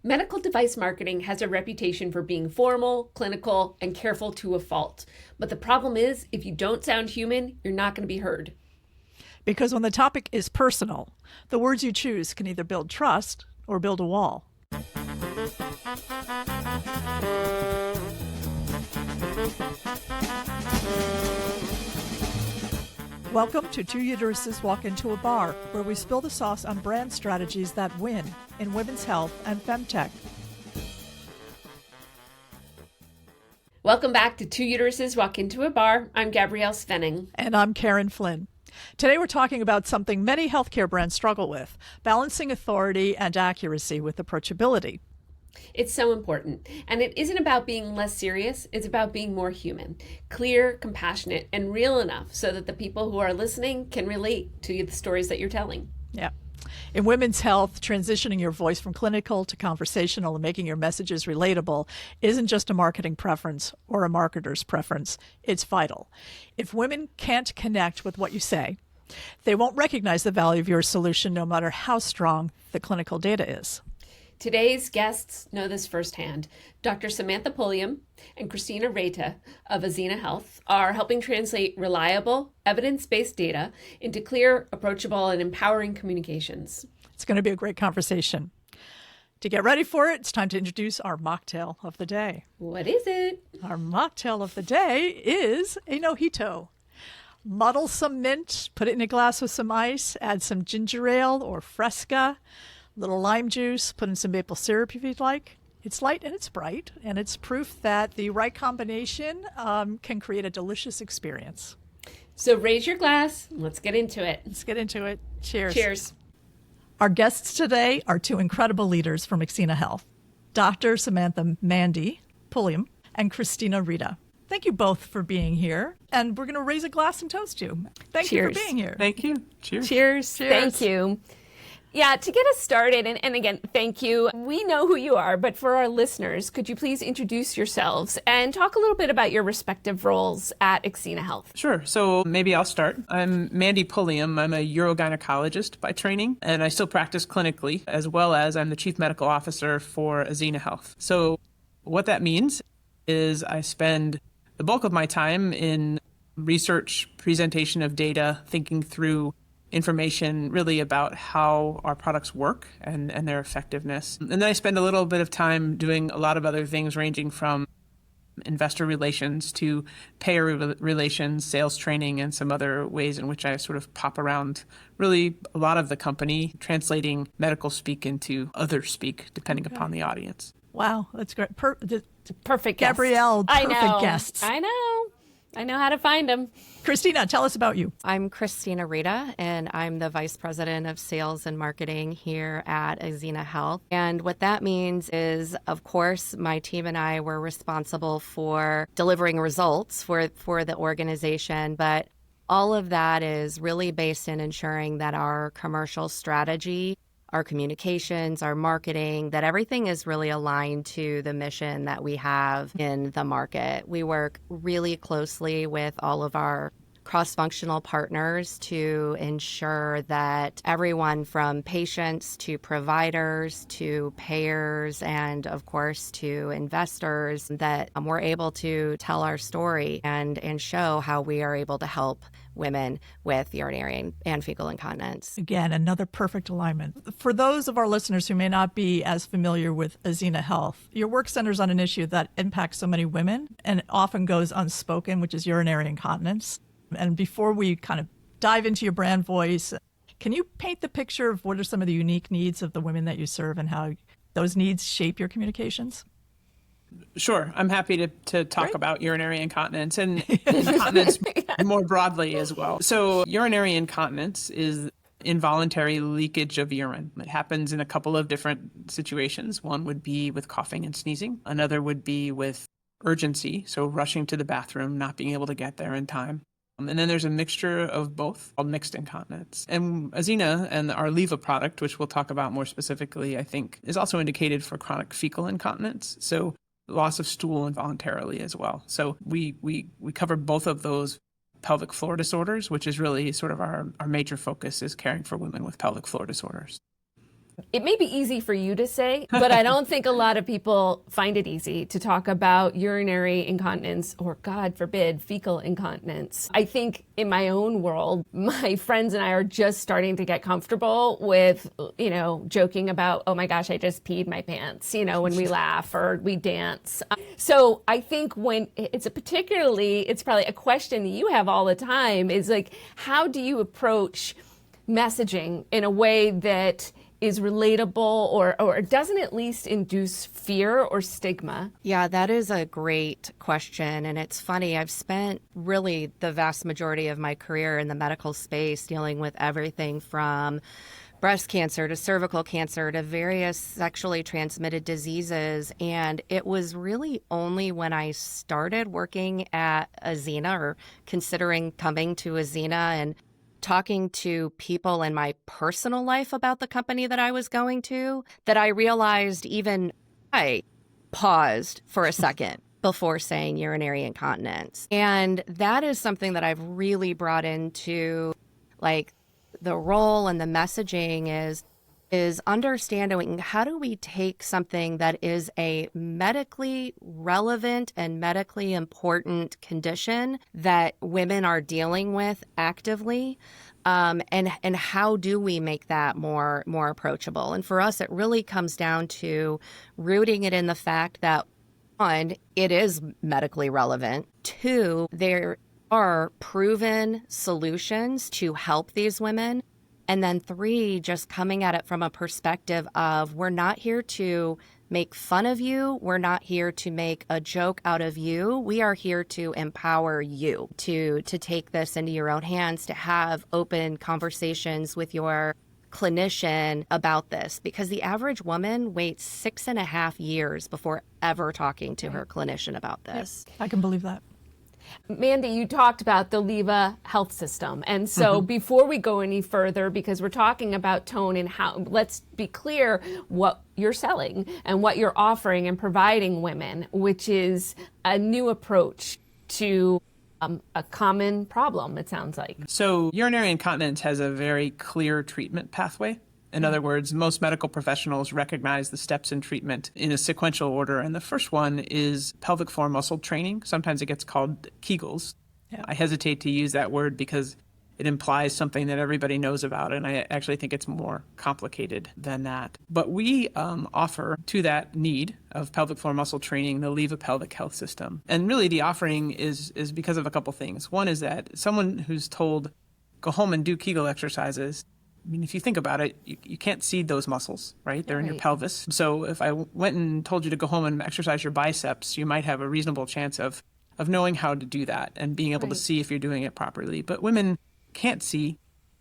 Medical device marketing has a reputation for being formal, clinical, and careful to a fault. But the problem is, if you don't sound human, you're not going to be heard. Because when the topic is personal, the words you choose can either build trust or build a wall. Welcome to Two Uteruses Walk Into a Bar, where we spill the sauce on brand strategies that win in women's health and femtech. Welcome back to Two Uteruses Walk Into a Bar. I'm Gabrielle Svenning. And I'm Karen Flynn. Today we're talking about something many healthcare brands struggle with, balancing authority and accuracy with approachability. It's so important. And it isn't about being less serious. It's about being more human, clear, compassionate, and real enough so that the people who are listening can relate to the stories that you're telling. Yeah. In women's health, transitioning your voice from clinical to conversational and making your messages relatable isn't just a marketing preference or a marketer's preference. It's vital. If women can't connect with what you say, they won't recognize the value of your solution no matter how strong the clinical data is. Today's guests know this firsthand. Dr. Samantha Pulliam and Christina Reita of Axena Health are helping translate reliable, evidence-based data into clear, approachable, and empowering communications. It's going to be a great conversation. To get ready for it, it's time to introduce our mocktail of the day. What is it? Our mocktail of the day is a mojito. Muddle some mint, put it in a glass with some ice, add some ginger ale or Fresca, little lime juice, put in some maple syrup if you'd like. It's light and it's bright, and it's proof that the right combination can create a delicious experience. So raise your glass. Let's get into it. Let's get into it. Cheers. Cheers. Our guests today are two incredible leaders from Axena Health, Dr. Samantha Mandy Pulliam and Christina Reita. Thank you both for being here, and we're going to raise a glass and toast you. Thank you for being here. Thank you. Cheers. Cheers. Thank you. Yeah, to get us started, and again, thank you. We know who you are, but for our listeners, could you please introduce yourselves and talk a little bit about your respective roles at Axena Health? Sure. So maybe I'll start. I'm Mandy Pulliam. I'm a urogynecologist by training, and I still practice clinically, as well as I'm the Chief Medical Officer for Axena Health. So what that means is I spend the bulk of my time in research, presentation of data, thinking through information really about how our products work and their effectiveness. And then I spend a little bit of time doing a lot of other things ranging from investor relations to payer relations, sales training, and some other ways in which I sort of pop around really a lot of the company, translating medical speak into other speak, depending upon the audience. Wow, that's great. Perfect guests. Gabrielle, perfect guests. I know how to find them. Christina, tell us about you. I'm Christina Reita, and I'm the Vice President of Sales and Marketing here at Axena Health. And what that means is, of course, my team and I were responsible for delivering results for the organization, but all of that is really based in ensuring that our commercial strategy, our communications, our marketing, that everything is really aligned to the mission that we have in the market. We work really closely with all of our cross-functional partners to ensure that everyone from patients to providers to payers and, of course, to investors, that we're able to tell our story and show how we are able to help women with urinary and fecal incontinence. Again, another perfect alignment. For those of our listeners who may not be as familiar with Axena Health, your work centers on an issue that impacts so many women and often goes unspoken, which is urinary incontinence. And before we kind of dive into your brand voice, can you paint the picture of what are some of the unique needs of the women that you serve and how those needs shape your communications? Sure. I'm happy to talk about urinary incontinence and incontinence more broadly as well. So urinary incontinence is involuntary leakage of urine. It happens in a couple of different situations. One would be with coughing and sneezing. Another would be with urgency, so rushing to the bathroom, not being able to get there in time. And then there's a mixture of both called mixed incontinence. And Axena and our Leva product, which we'll talk about more specifically, I think, is also indicated for chronic fecal incontinence. So loss of stool involuntarily as well. So we cover both of those pelvic floor disorders, which is really sort of our major focus is caring for women with pelvic floor disorders. It may be easy for you to say, but I don't think a lot of people find it easy to talk about urinary incontinence or, God forbid, fecal incontinence. I think in my own world, my friends and I are just starting to get comfortable with, joking about, oh my gosh, I just peed my pants, when we laugh or we dance. So I think when it's probably a question that you have all the time is like, how do you approach messaging in a way that is relatable or doesn't at least induce fear or stigma? Yeah, that is a great question. And it's funny, I've spent really the vast majority of my career in the medical space dealing with everything from breast cancer to cervical cancer to various sexually transmitted diseases. And it was really only when I started working at Axena or considering coming to Axena and talking to people in my personal life about the company that I was going to, that I realized even I paused for a second before saying urinary incontinence. And that is something that I've really brought into the role and the messaging is understanding how do we take something that is a medically relevant and medically important condition that women are dealing with actively, and how do we make that more approachable? And for us, it really comes down to rooting it in the fact that, one, it is medically relevant. Two, there are proven solutions to help these women. And then three, just coming at it from a perspective of we're not here to make fun of you. We're not here to make a joke out of you. We are here to empower you to take this into your own hands, to have open conversations with your clinician about this, because the average woman waits 6.5 years before ever talking to her clinician about this. I can believe that. Mandy, you talked about the Leva Health System. And so before we go any further, because we're talking about tone and how, let's be clear what you're selling and what you're offering and providing women, which is a new approach to a common problem, it sounds like. So urinary incontinence has a very clear treatment pathway. In other words, most medical professionals recognize the steps in treatment in a sequential order. And the first one is pelvic floor muscle training. Sometimes it gets called Kegels. Yeah. I hesitate to use that word because it implies something that everybody knows about. And I actually think it's more complicated than that. But we offer to that need of pelvic floor muscle training the Leva Pelvic Health System. And really the offering is because of a couple things. One is that someone who's told, go home and do Kegel exercises, I mean, if you think about it, you can't see those muscles, right? They're in your pelvis. So if I went and told you to go home and exercise your biceps, you might have a reasonable chance of knowing how to do that and being able to see if you're doing it properly. But women can't see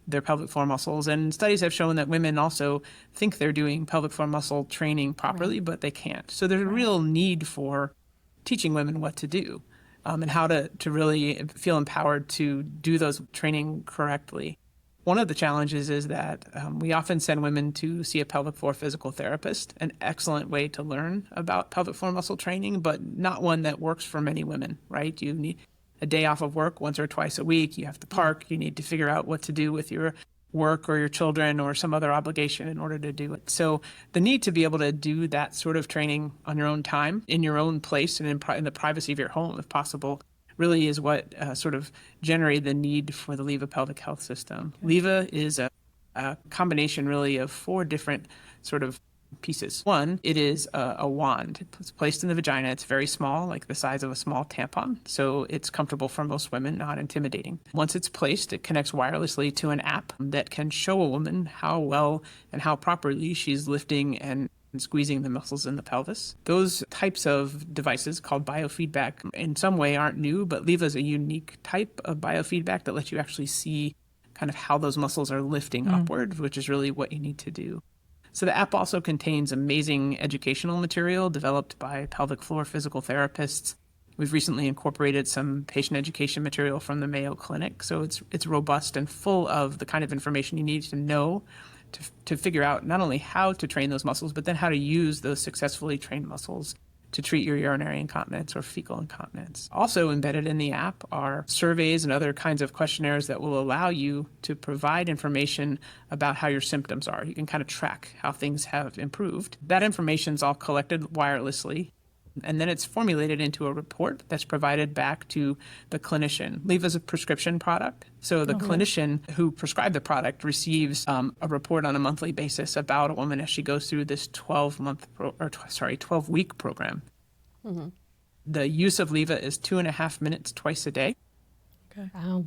their pelvic floor muscles. And studies have shown that women also think they're doing pelvic floor muscle training properly, but they can't. So there's a real need for teaching women what to do and how to really feel empowered to do those training correctly. One of the challenges is that we often send women to see a pelvic floor physical therapist, an excellent way to learn about pelvic floor muscle training, but not one that works for many women, right? You need a day off of work once or twice a week. You have to park. You need to figure out what to do with your work or your children or some other obligation in order to do it. So the need to be able to do that sort of training on your own time, in your own place, and in the privacy of your home, if possible, really is what sort of generated the need for the Leva Pelvic Health System. Leva is a combination really of 4 different sort of pieces. One, it is a wand. It's placed in the vagina. It's very small, like the size of a small tampon. So it's comfortable for most women, not intimidating. Once it's placed, it connects wirelessly to an app that can show a woman how well and how properly she's lifting and squeezing the muscles in the pelvis. Those types of devices called biofeedback in some way aren't new, but Leva is a unique type of biofeedback that lets you actually see kind of how those muscles are lifting upward, which is really what you need to do. So the app also contains amazing educational material developed by pelvic floor physical therapists. We've recently incorporated some patient education material from the Mayo Clinic. So it's robust and full of the kind of information you need to know to figure out not only how to train those muscles, but then how to use those successfully trained muscles to treat your urinary incontinence or fecal incontinence. Also embedded in the app are surveys and other kinds of questionnaires that will allow you to provide information about how your symptoms are. You can kind of track how things have improved. That information is all collected wirelessly, and then it's formulated into a report that's provided back to the clinician. Leva is a prescription product, so the clinician who prescribed the product receives a report on a monthly basis about a woman as she goes through this 12-week program. Mm-hmm. The use of Leva is 2.5 minutes twice a day. Okay. Wow.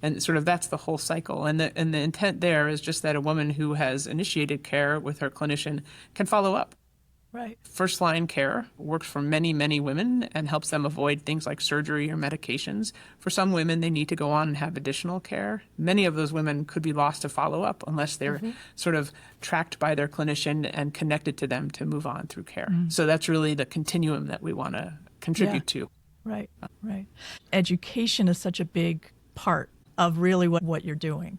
And sort of that's the whole cycle. And the intent there is just that a woman who has initiated care with her clinician can follow up. Right. First line care works for many, many women and helps them avoid things like surgery or medications. For some women, they need to go on and have additional care. Many of those women could be lost to follow up unless they're sort of tracked by their clinician and connected to them to move on through care. So that's really the continuum that we want to contribute to. Right. Education is such a big part of really what you're doing,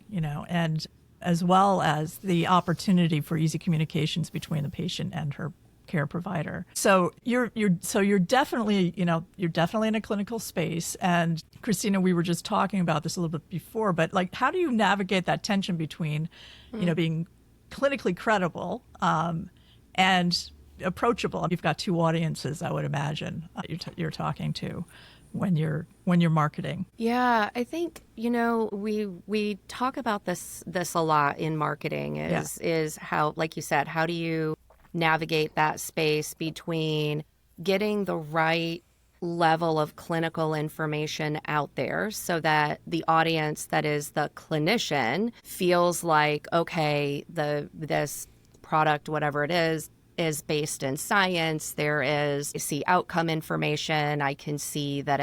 and as well as the opportunity for easy communications between the patient and her care provider. So you're definitely, you're definitely in a clinical space. And Christina, we were just talking about this a little bit before, but like, how do you navigate that tension between, being clinically credible and approachable? You've got two audiences, I would imagine, you're talking to when you're marketing. Yeah, I think, we talk about this a lot in marketing is how, like you said, how do you navigate that space between getting the right level of clinical information out there so that the audience that is the clinician feels like, okay, this product, whatever it is based in science. I see outcome information. I can see that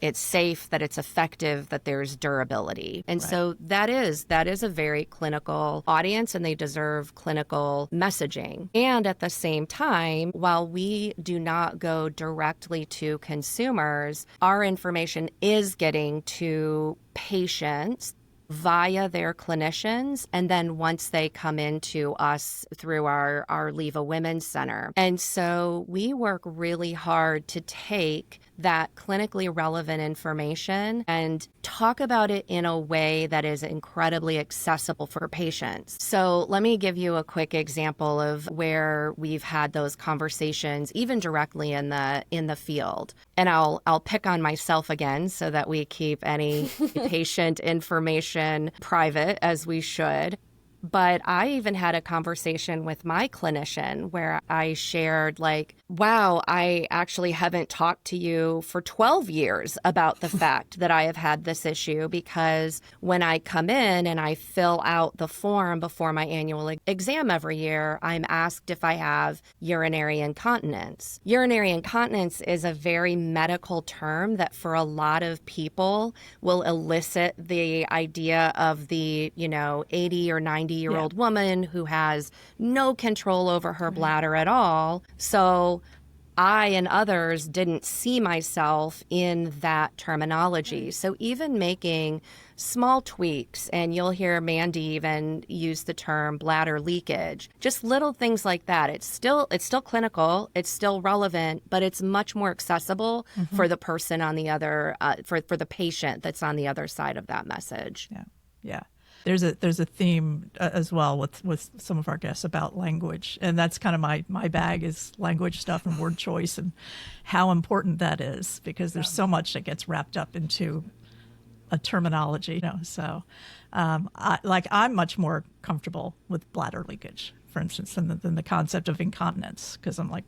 it's safe, that it's effective, that there's durability. And so that is a very clinical audience, and they deserve clinical messaging. And at the same time, while we do not go directly to consumers, our information is getting to patients via their clinicians, and then once they come into us through our Leva Women's Center. And so we work really hard to take that clinically relevant information and talk about it in a way that is incredibly accessible for patients. So let me give you a quick example of where we've had those conversations, even directly in the field. And I'll pick on myself again so that we keep any patient information private, as we should. But I even had a conversation with my clinician where I shared like, wow, I actually haven't talked to you for 12 years about the fact that I have had this issue, because when I come in and I fill out the form before my annual exam every year, I'm asked if I have urinary incontinence. Urinary incontinence is a very medical term that for a lot of people will elicit the idea of the, 80 or 90-year-old woman who has no control over her bladder at all. So I and others didn't see myself in that terminology. So even making small tweaks, and you'll hear Mandy even use the term bladder leakage, just little things like that. It's still clinical, it's still relevant, but it's much more accessible for the person on the other, for the patient that's on the other side of that message. Yeah. There's a theme as well with some of our guests about language, and that's kind of my bag is language stuff and word choice and how important that is, because there's so much that gets wrapped up into a terminology. So I'm much more comfortable with bladder leakage, for instance, than the concept of incontinence, because I'm like,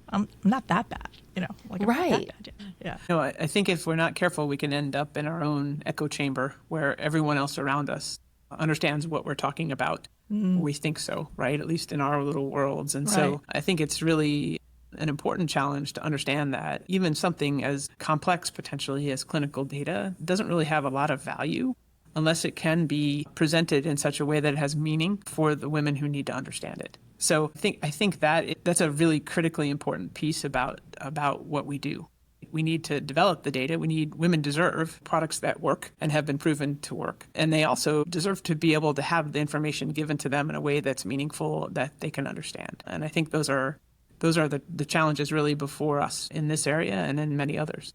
I'm not that bad, I'm not that bad. Yeah. I think if we're not careful, we can end up in our own echo chamber where everyone else around us understands what we're talking about. We think so, right? At least in our little worlds. And so I think it's really an important challenge to understand that even something as complex potentially as clinical data doesn't really have a lot of value unless it can be presented in such a way that it has meaning for the women who need to understand it. So I think that's a really critically important piece about what we do. We need to develop the data. Women deserve products that work and have been proven to work. And they also deserve to be able to have the information given to them in a way that's meaningful, that they can understand. And I think those are those are the challenges really before us in this area and in many others.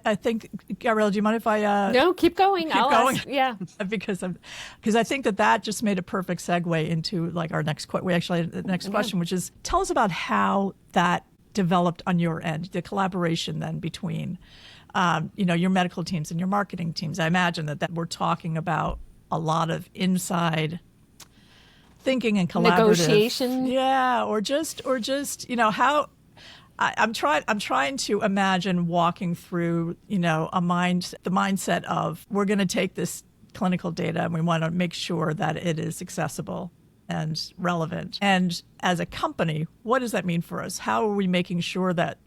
I think, Gabrielle, do you mind if I No, keep going. keep I'll going? ask. Yeah. because I think that just made a perfect segue into like our next question, which is tell us about how that developed on your end, the collaboration then between your medical teams and your marketing teams. I imagine that we're talking about a lot of inside thinking and collaborative Negotiation. Yeah, or just how. I'm trying to imagine walking through, the mindset of we're going to take this clinical data and we want to make sure that it is accessible and relevant. And as a company, what does that mean for us? How are we making sure that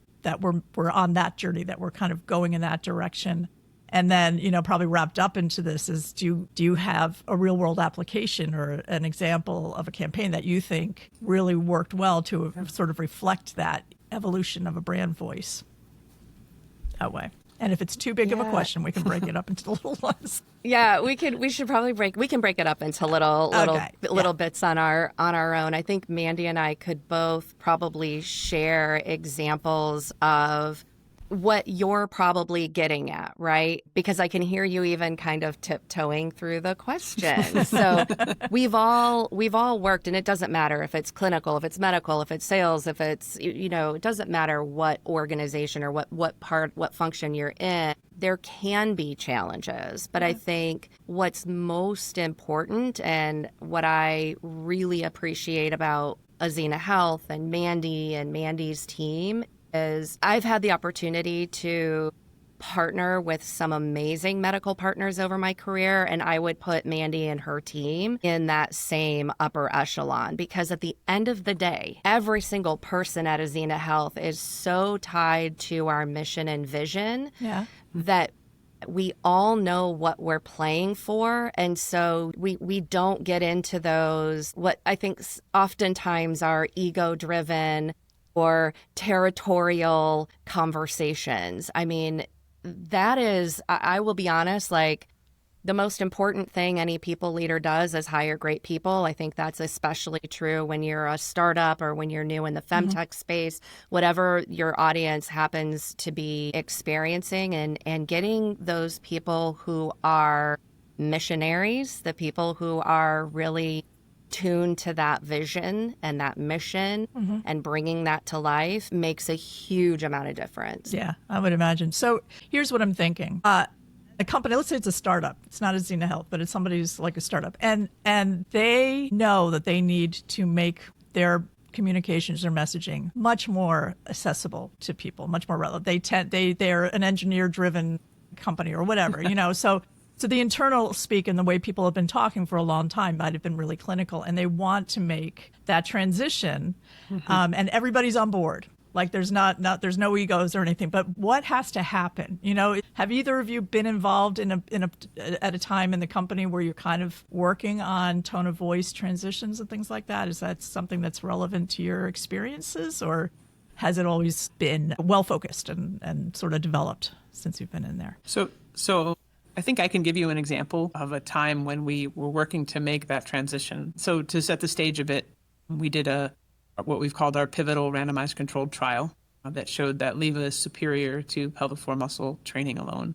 we're on that journey, that we're kind of going in that direction? And then, probably wrapped up into this is do you have a real world application or an example of a campaign that you think really worked well to sort of reflect that evolution of a brand voice that way? And if it's too big of a question, we can break it up into little ones. Yeah, we should probably break it up into little bits on our own. I think Mandy and I could both probably share examples of what you're probably getting at, right? Because I can hear you even kind of tiptoeing through the question. So we've all worked, and it doesn't matter if it's clinical, if it's medical, if it's sales, if it's, it doesn't matter what organization or what function you're in. There can be challenges, but I think what's most important and what I really appreciate about Axena Health and Mandy's team is I've had the opportunity to partner with some amazing medical partners over my career, and I would put Mandy and her team in that same upper echelon because at the end of the day, every single person at Axena Health is so tied to our mission and vision that we all know what we're playing for. And so we don't get into those, what I think oftentimes are ego-driven or territorial conversations. I mean, that is, I will be honest, like the most important thing any people leader does is hire great people. I think that's especially true when you're a startup or when you're new in the femtech space, whatever your audience happens to be experiencing, and getting those people who are missionaries, the people who are really tuned to that vision and that mission and bringing that to life makes a huge amount of difference. Yeah, I would imagine. So here's what I'm thinking. A company, let's say it's a startup. It's not Axena Health, but it's somebody who's like a startup. And they know that they need to make their communications, their messaging much more accessible to people, much more relevant. They're an engineer-driven company or whatever, So the internal speak and the way people have been talking for a long time might have been really clinical, and they want to make that transition, and everybody's on board. Like there's there's no egos or anything. But what has to happen? Have either of you been involved at a time in the company where you're kind of working on tone of voice transitions and things like that? Is that something that's relevant to your experiences, or has it always been well focused and sort of developed since you've been in there? So I think I can give you an example of a time when we were working to make that transition. So to set the stage a bit, we did what we've called our pivotal randomized controlled trial that showed that Leva is superior to pelvic floor muscle training alone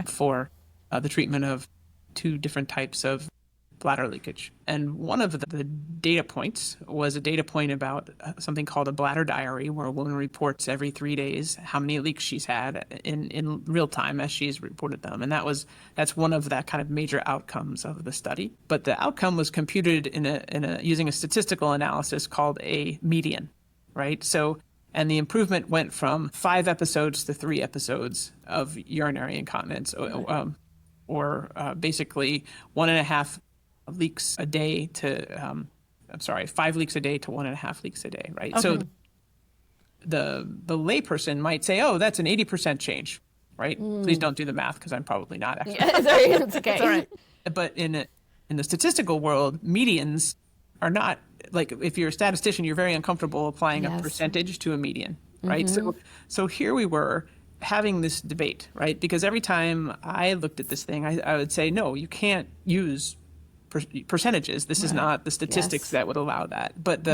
for the treatment of two different types of bladder leakage. And one of the data points was a data point about something called a bladder diary, where a woman reports every 3 days how many leaks she's had in real time as she's reported them. And that's one of that kind of major outcomes of the study. But the outcome was computed using a statistical analysis called a median, right? So, and the improvement went from 5 episodes to 3 episodes of urinary incontinence, or basically 1.5 leaks a day to 5 leaks a day to 1.5 leaks a day, right? So the layperson might say, oh, that's an 80% change, right? Please don't do the math because I'm probably not actually. Yeah, it's okay. It's all right. But in the statistical world, medians are not, like, if you're a statistician, you're very uncomfortable applying a percentage to a median, right? So here we were having this debate, right? Because every time I looked at this thing, I would say, no, you can't use percentages. This is not the statistics that would allow that. But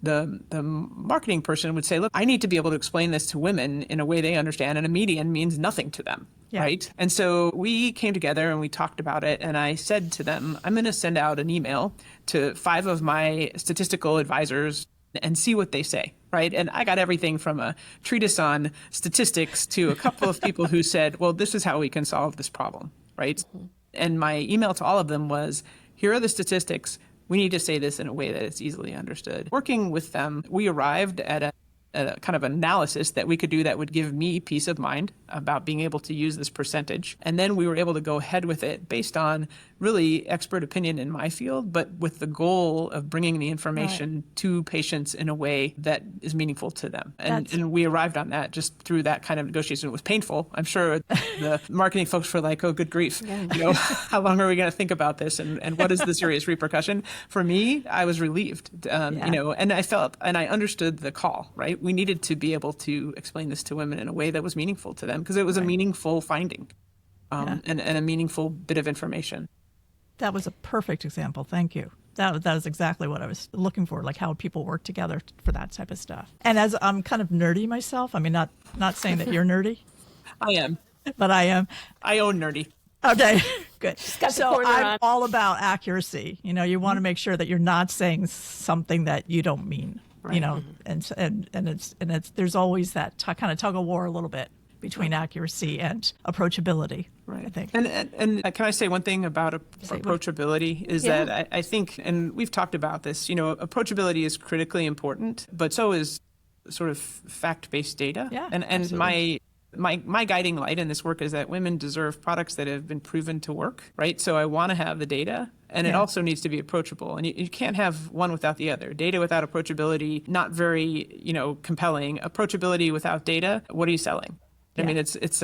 the marketing person would say, look, I need to be able to explain this to women in a way they understand, and a median means nothing to them. Yeah. Right. And so we came together and we talked about it. And I said to them, I'm going to send out an email to 5 of my statistical advisors and see what they say. Right. And I got everything from a treatise on statistics to a couple of people who said, well, this is how we can solve this problem. Right. Mm-hmm. And my email to all of them was, here are the statistics. We need to say this in a way that it's easily understood. Working with them, we arrived at a kind of analysis that we could do that would give me peace of mind about being able to use this percentage. And then we were able to go ahead with it based on really expert opinion in my field, but with the goal of bringing the information to patients in a way that is meaningful to them. And we arrived on that just through that kind of negotiation. It was painful. I'm sure the marketing folks were like, oh, good grief. How long are we going to think about this? And what is the serious repercussion? For me, I was relieved, and I felt, and I understood the call, right? We needed to be able to explain this to women in a way that was meaningful to them because it was a meaningful finding and a meaningful bit of information. That was a perfect example. Thank you. That was exactly what I was looking for, like how people work together for that type of stuff. And as I'm kind of nerdy myself, I mean, not saying that you're nerdy. I am. But I am. I own nerdy. Okay, good. got So the corner I'm on. all about accuracy. You want to make sure that you're not saying something that you don't mean. Right. And it's there's always that kind of tug of war a little bit between accuracy and approachability. Right. I think. And can I say one thing about approachability is that I think, and we've talked about this, approachability is critically important, but so is sort of fact-based data. Yeah, and absolutely. my guiding light in this work is that women deserve products that have been proven to work, right? So I want to have the data, and it also needs to be approachable. And you can't have one without the other. Data without approachability, not very, compelling. Approachability without data, what are you selling? I mean, it's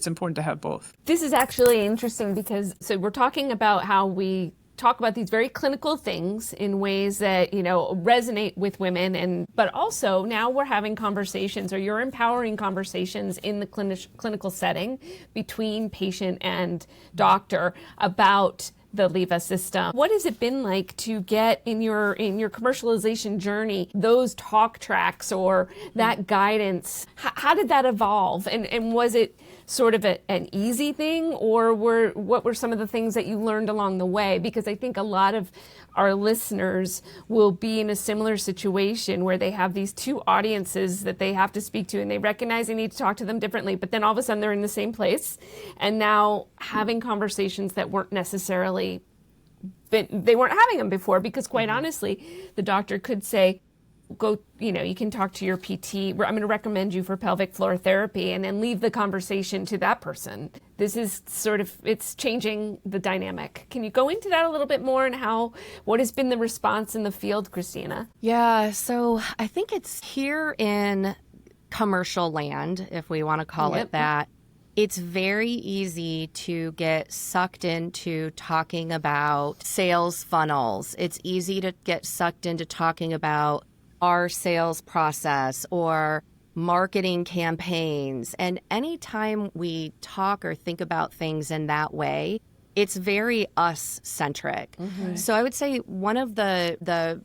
important to have both. This is actually interesting because we're talking about how we talk about these very clinical things in ways that resonate with women, but also now we're having conversations, or you're empowering conversations in the clinical setting between patient and doctor about the Leva system. What has it been like to get in your commercialization journey those talk tracks or that guidance? How did that evolve? And was it sort of an easy thing, or what were some of the things that you learned along the way? Because I think a lot of our listeners will be in a similar situation where they have these two audiences that they have to speak to, and they recognize they need to talk to them differently, but then all of a sudden they're in the same place, and now having conversations that weren't necessarily, they weren't having them before, because quite honestly, the doctor could say, go, you can talk to your PT. I'm going to recommend you for pelvic floor therapy, and then leave the conversation to that person. This is it's changing the dynamic. Can you go into that a little bit more, and what has been the response in the field, Christina? Yeah, so I think it's here in commercial land, if we want to call it that. It's very easy to get sucked into talking about sales funnels. It's easy to get sucked into talking about our sales process or marketing campaigns. And anytime we talk or think about things in that way, it's very us-centric. Mm-hmm. So I would say one of the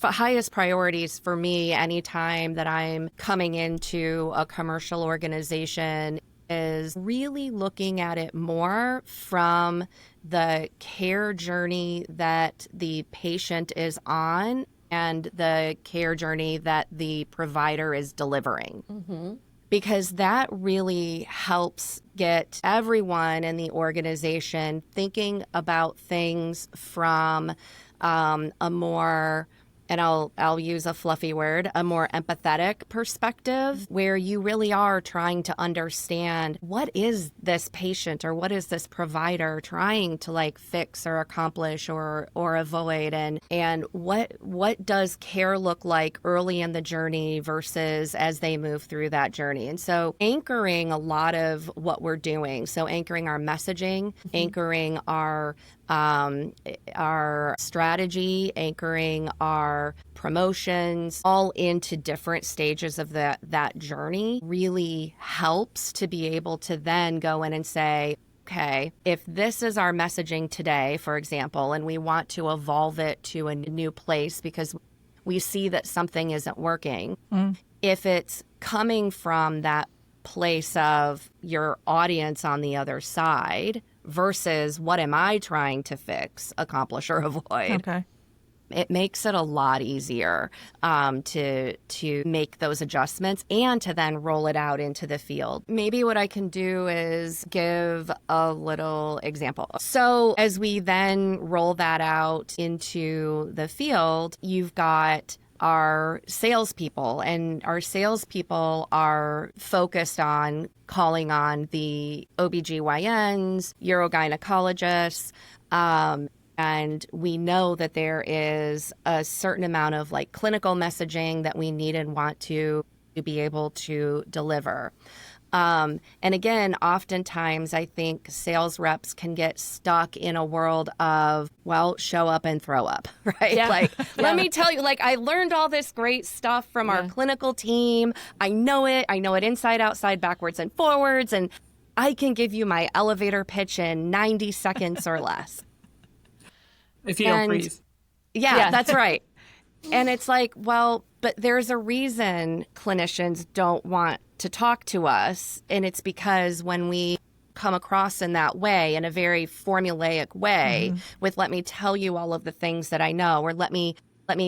highest priorities for me anytime that I'm coming into a commercial organization is really looking at it more from the care journey that the patient is on and the care journey that the provider is delivering. Mm-hmm. Because that really helps get everyone in the organization thinking about things from a more, and I'll use a fluffy word, a more empathetic perspective, where you really are trying to understand what is this patient or what is this provider trying to fix or accomplish or avoid, and what does care look like early in the journey versus as they move through that journey. And so anchoring a lot of what we're doing, so anchoring our messaging, anchoring our strategy, anchoring our promotions, all into different stages of that journey really helps to be able to then go in and say, okay, if this is our messaging today, for example, and we want to evolve it to a new place because we see that something isn't working. If it's coming from that place of your audience on the other side versus what am I trying to fix, accomplish, or avoid, Okay. it makes it a lot easier to make those adjustments and to then roll it out into the field. Maybe what I can do is give a little example. So as we then roll that out into the field, you've got our salespeople, and our salespeople are focused on calling on the OBGYNs, urogynecologists, and we know that there is a certain amount of like clinical messaging that we need and want to be able to deliver. And again, oftentimes I think sales reps can get stuck in a world of, well, show up and throw up, right? Yeah. Like, let me tell you, like, I learned all this great stuff from our clinical team. I know it inside, outside, backwards, and forwards. And I can give you my elevator pitch in 90 seconds or less. If you don't breathe. Yeah, that's right. And it's like, well, but there's a reason clinicians don't want to talk to us. And it's because when we come across in that way, in a very formulaic way, with let me tell you all of the things that I know, or let me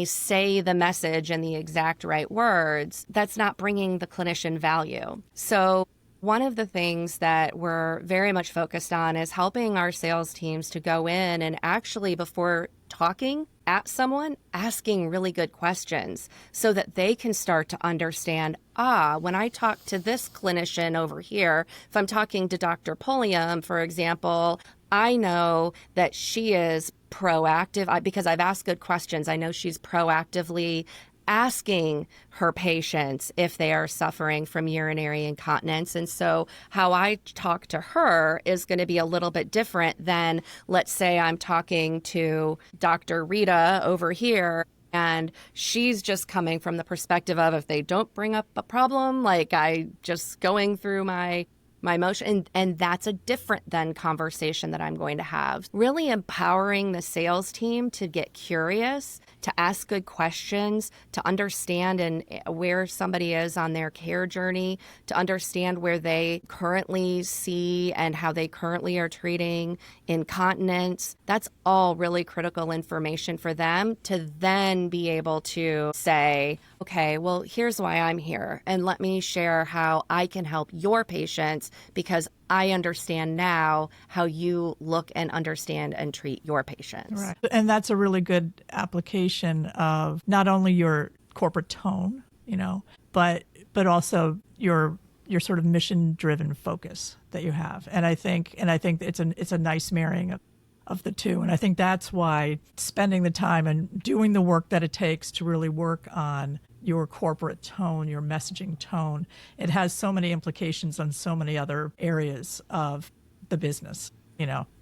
say the message in the exact right words, that's not bringing the clinician value. So one of the things that we're very much focused on is helping our sales teams to go in and actually, before talking at someone, asking really good questions so that they can start to understand, when I talk to this clinician over here, if I'm talking to Dr. Pulliam, for example, I know that she is proactive because I've asked good questions. I know she's proactively asking her patients if they are suffering from urinary incontinence. And so how I talk to her is going to be a little bit different than, let's say I'm talking to Dr. Reita over here, and she's just coming from the perspective of, if they don't bring up a problem, like I just going through my motion. And that's a different then conversation that I'm going to have. Really empowering the sales team to get curious, to ask good questions, to understand and where somebody is on their care journey, to understand where they currently see and how they currently are treating incontinence. That's all really critical information for them to then be able to say, okay, well, here's why I'm here. And let me share how I can help your patients, because I understand now how you look and understand and treat your patients. Right. And that's a really good application of not only your corporate tone, but also your sort of mission-driven focus that you have. And I think it's a nice marrying of the two. And I think that's why spending the time and doing the work that it takes to really work on your corporate tone, your messaging tone, it has so many implications on so many other areas of the business,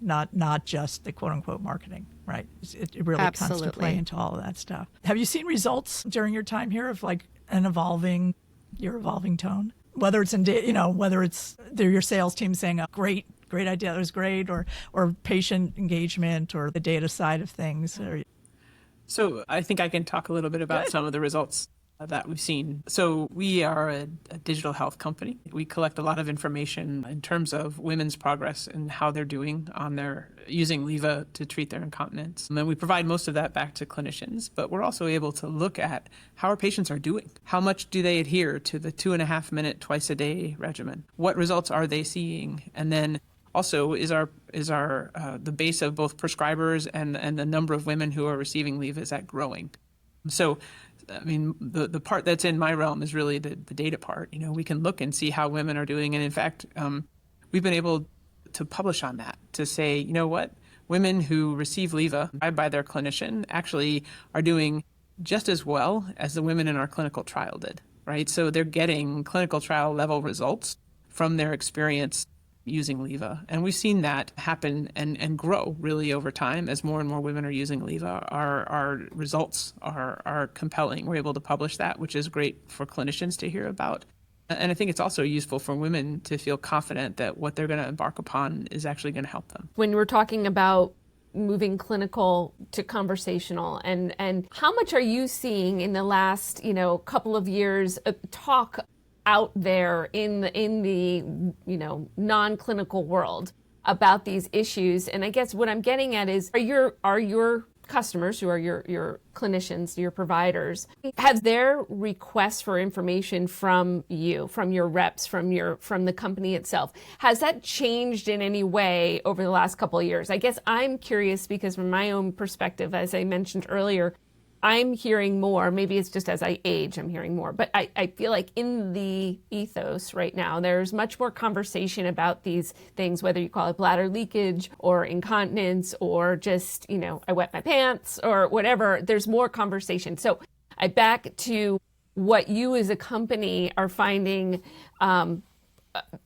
not just the quote unquote marketing, right? It really comes to play into all of that stuff. Have you seen results during your time here of like your evolving tone? Whether it's whether it's your sales team saying, oh, great idea, that was great, or patient engagement or the data side of things. So I think I can talk a little bit about some of the results that we've seen. So we are a digital health company. We collect a lot of information in terms of women's progress and how they're doing on their using Leva to treat their incontinence. And then we provide most of that back to clinicians, but we're also able to look at how our patients are doing. How much do they adhere to the 2.5 minute twice a day regimen? What results are they seeing? And then also is our the base of both prescribers and the number of women who are receiving Leva, is that growing? So I mean, the part that's in my realm is really the data part. We can look and see how women are doing. And in fact, we've been able to publish on that to say, what? Women who receive Leva by their clinician actually are doing just as well as the women in our clinical trial did, right? So they're getting clinical trial level results from their experience using Leva. And we've seen that happen and grow really over time as more and more women are using Leva. Our results are compelling. We're able to publish that, which is great for clinicians to hear about. And I think it's also useful for women to feel confident that what they're going to embark upon is actually going to help them. When we're talking about moving clinical to conversational, and how much are you seeing in the last, couple of years talk out there in the non-clinical world about these issues? And I guess what I'm getting at is, are your customers, who are your clinicians, your providers, have their requests for information from you, from your reps, from the company itself, has that changed in any way over the last couple of years? I guess I'm curious because from my own perspective, as I mentioned earlier, I'm hearing more. Maybe it's just as I age, I'm hearing more. But I feel like in the ethos right now, there's much more conversation about these things, whether you call it bladder leakage or incontinence or just, I wet my pants or whatever. There's more conversation. So I back to what you as a company are finding.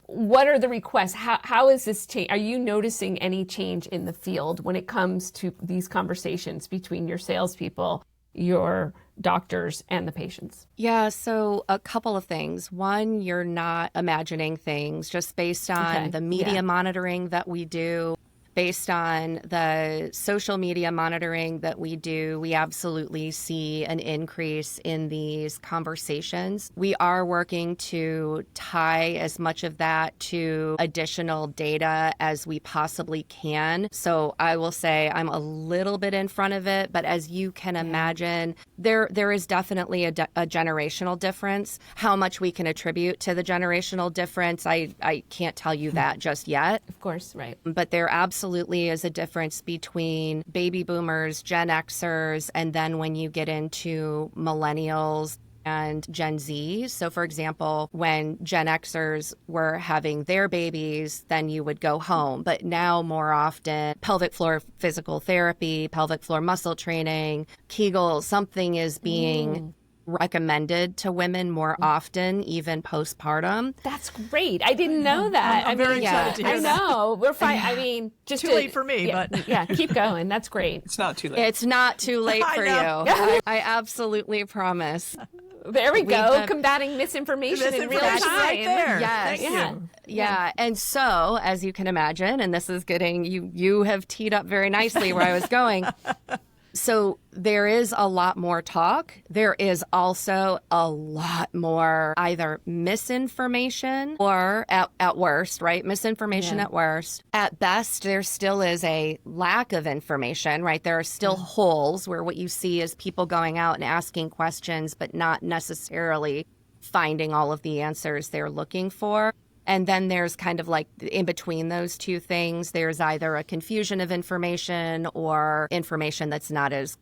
What are the requests? How is this change? Are you noticing any change in the field when it comes to these conversations between your salespeople, your doctors, and the patients? Yeah, so a couple of things. One, you're not imagining things just based on the media monitoring that we do. Based on the social media monitoring that we do, we absolutely see an increase in these conversations. We are working to tie as much of that to additional data as we possibly can. So I will say I'm a little bit in front of it, but as you can imagine, there is definitely a generational difference. How much we can attribute to the generational difference, I can't tell you that just yet. Of course, right. But there absolutely is a difference between baby boomers, Gen Xers, and then when you get into millennials and Gen Z. So for example, when Gen Xers were having their babies, then you would go home. But now more often, pelvic floor physical therapy, pelvic floor muscle training, Kegel, something is being recommended to women more often, even postpartum. That's great. I didn't know that. I'm very excited to hear that. I know. We're fine. I mean, just too late for me, but keep going. That's great. It's not too late. It's not too late for you. I absolutely promise. There we go. Combating misinformation in real time. Right there. Yes. Thank you. Yeah. And so, as you can imagine, and this is getting, you have teed up very nicely where I was going. So there is a lot more talk. There is also a lot more either misinformation or at worst, right? Misinformation at worst. At best, there still is a lack of information, right? There are still holes where what you see is people going out and asking questions, but not necessarily finding all of the answers they're looking for. And then there's kind of like in between those two things, there's either a confusion of information or information that's not as,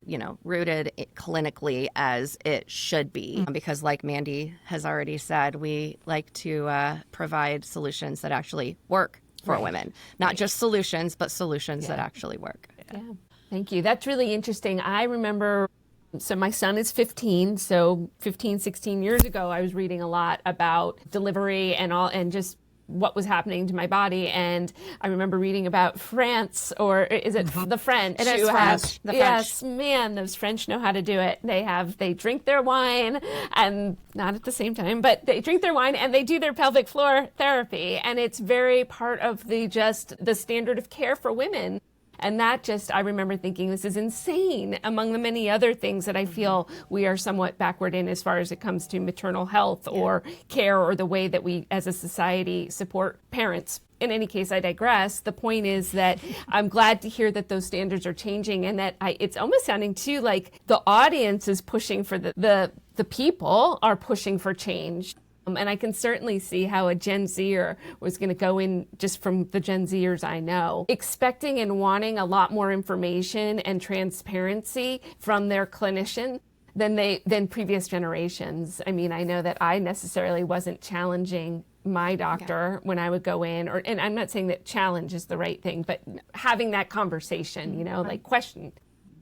rooted clinically as it should be. Because like Mandy has already said, we like to provide solutions that actually work for women. Not just solutions, but solutions that actually work. Yeah. Thank you. That's really interesting. I remember, so my son is 15, so 15, 16 years ago, I was reading a lot about delivery and just what was happening to my body. And I remember reading about France, or is it the French? It is French. The French. Yes, man, those French know how to do it. They drink their wine, and not at the same time, but they drink their wine and they do their pelvic floor therapy. And it's very part of the standard of care for women. And that I remember thinking, this is insane, among the many other things that I feel we are somewhat backward in as far as it comes to maternal health or care, or the way that we as a society support parents. In any case, I digress. The point is that I'm glad to hear that those standards are changing, and that it's almost sounding too like the audience is pushing for the people are pushing for change. And I can certainly see how a Gen Zer was going to go in, just from the Gen Zers I know, expecting and wanting a lot more information and transparency from their clinician than previous generations. I mean, I know that I necessarily wasn't challenging my doctor when I would go in, and I'm not saying that challenge is the right thing, but having that conversation, like question.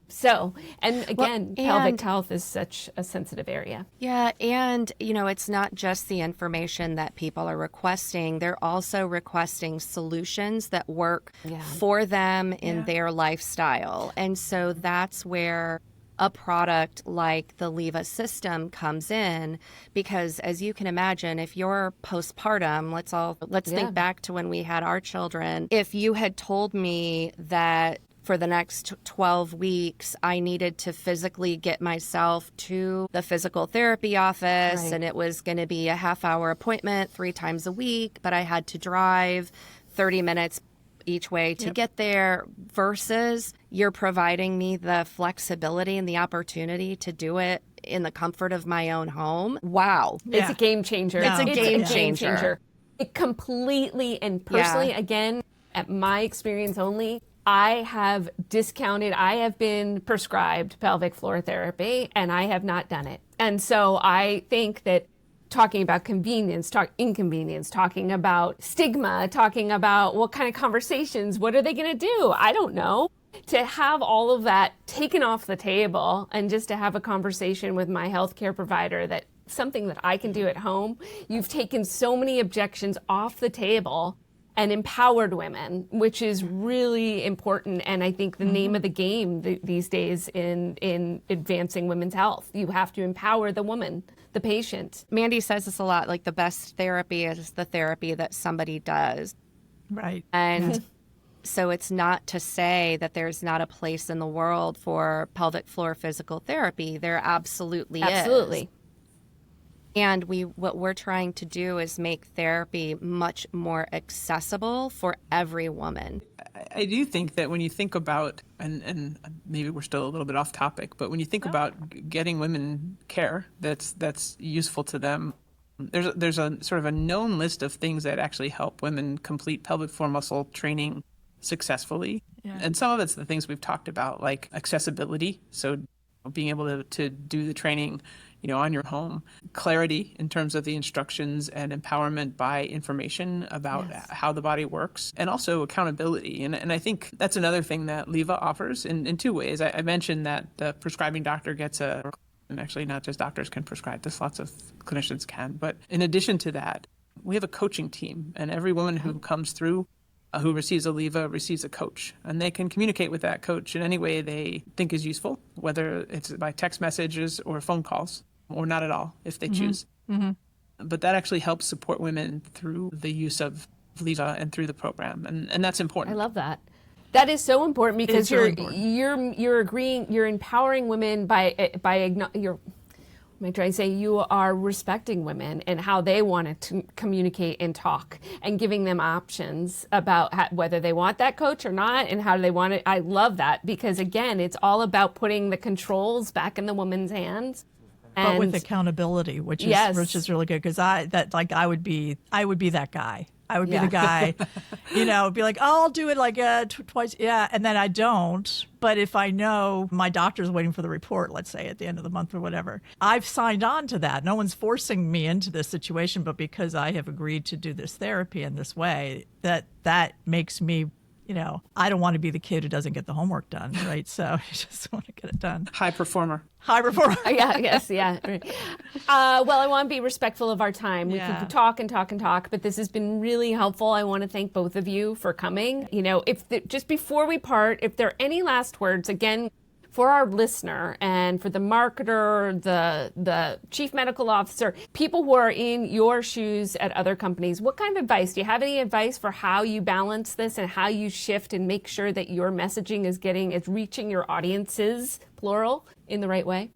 So, and again, pelvic health is such a sensitive area. Yeah, and, it's not just the information that people are requesting. They're also requesting solutions that work for them in their lifestyle. And so that's where a product like the Leva system comes in, because as you can imagine, if you're postpartum, let's think back to when we had our children. If you had told me that for the next 12 weeks, I needed to physically get myself to the physical therapy office. Right. And it was going to be a half-hour appointment 3 times a week, but I had to drive 30 minutes each way to get there, versus you're providing me the flexibility and the opportunity to do it in the comfort of my own home. Wow. It's a game changer. It's a game changer. It completely and personally, again, at my experience only, I have been prescribed pelvic floor therapy, and I have not done it. And so I think that talking about inconvenience, talking about stigma, talking about what kind of conversations, what are they going to do? I don't know. To have all of that taken off the table and just to have a conversation with my healthcare provider, that something that I can do at home, you've taken so many objections off the table and empowered women, which is really important. And I think the name of the game these days in advancing women's health, you have to empower the woman, the patient. Mandy says this a lot, like the best therapy is the therapy that somebody does. Right. And so it's not to say that there's not a place in the world for pelvic floor physical therapy. There absolutely is. And what we're trying to do is make therapy much more accessible for every woman. I do think that when you think about, and maybe we're still a little bit off topic, but when you think about getting women care that's useful to them, there's a sort of a known list of things that actually help women complete pelvic floor muscle training successfully. Yeah. And some of it's the things we've talked about, like accessibility. So being able to do the training on your home, clarity in terms of the instructions, and empowerment by information about how the body works, and also accountability. And I think that's another thing that Leva offers in 2 ways. I mentioned that the prescribing doctor gets and actually not just doctors can prescribe this, lots of clinicians can. But in addition to that, we have a coaching team, and every woman who comes through who receives a Leva receives a coach, and they can communicate with that coach in any way they think is useful, whether it's by text messages or phone calls, or not at all if they choose. But that actually helps support women through the use of Leva and through the program, and that's important. I love that. That is so important, because really important. you're empowering women you are respecting women and how they want to communicate and talk, and giving them options about whether they want that coach or not, and how do they want it. I love that, because again, it's all about putting the controls back in the woman's hands. But with accountability, which is really good, because I would be that guy. I would be the guy, be like, oh, I'll do it like twice, and then I don't. But if I know my doctor's waiting for the report, let's say at the end of the month or whatever, I've signed on to that. No one's forcing me into this situation, but because I have agreed to do this therapy in this way, that makes me, I don't want to be the kid who doesn't get the homework done, right? So I just want to get it done. High performer. Yeah. Right. Well, I want to be respectful of our time. We could talk and talk and talk, but this has been really helpful. I want to thank both of you for coming. Just before we part, if there are any last words, again, for our listener and for the marketer, the chief medical officer, people who are in your shoes at other companies, what kind of advice? Do you have any advice for how you balance this and how you shift and make sure that your messaging is reaching your audiences, plural, in the right way?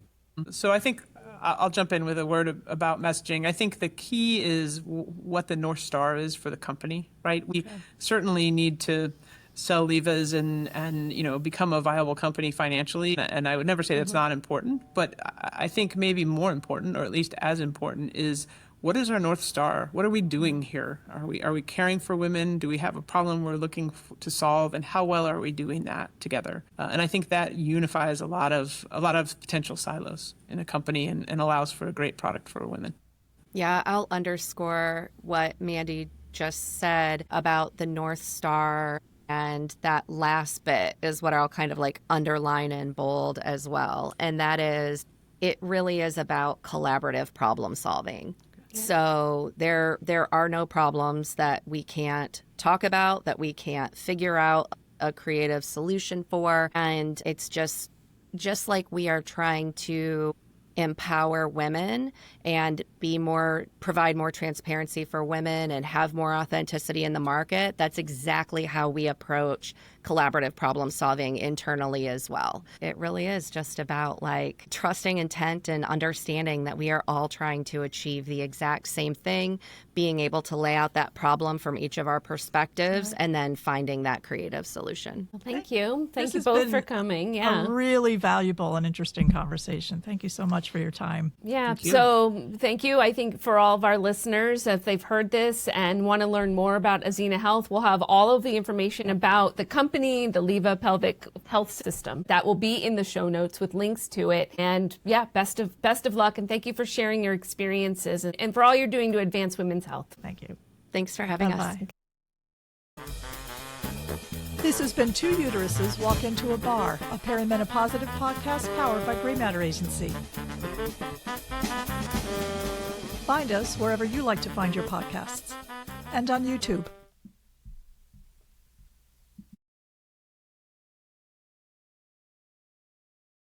So I think I'll jump in with a word about messaging. I think the key is what the North Star is for the company, right? We certainly need to sell Levas and become a viable company financially. And I would never say that's not important, but I think maybe more important, or at least as important, is what is our North Star? What are we doing here? Are we caring for women? Do we have a problem we're looking to solve? And how well are we doing that together? And I think that unifies a lot of potential silos in a company and allows for a great product for women. Yeah, I'll underscore what Mandy just said about the North Star. And that last bit is what I'll kind of like underline in bold as well. And that is, it really is about collaborative problem solving. Yeah. So there are no problems that we can't talk about, that we can't figure out a creative solution for. And it's just like we are trying to empower women and provide more transparency for women and have more authenticity in the market, that's exactly how we approach collaborative problem solving internally as well. It really is just about like trusting intent and understanding that we are all trying to achieve the exact same thing, being able to lay out that problem from each of our perspectives, and then finding that creative solution. Well, thank you. Thank This you has both been for coming. Yeah. A really valuable and interesting conversation. Thank you so much for your time. Yeah. So thank you. I think for all of our listeners, if they've heard this and want to learn more about Axena Health, we'll have all of the information about the company, the Leva Pelvic Health System. That will be in the show notes with links to it. And yeah, best of luck. And thank you for sharing your experiences and for all you're doing to advance women's health. Thank you. Thanks for having us. Bye-bye. This has been Two Uteruses Walk Into a Bar, a perimenopositive podcast powered by Gray Matter Agency. Find us wherever you like to find your podcasts and on YouTube.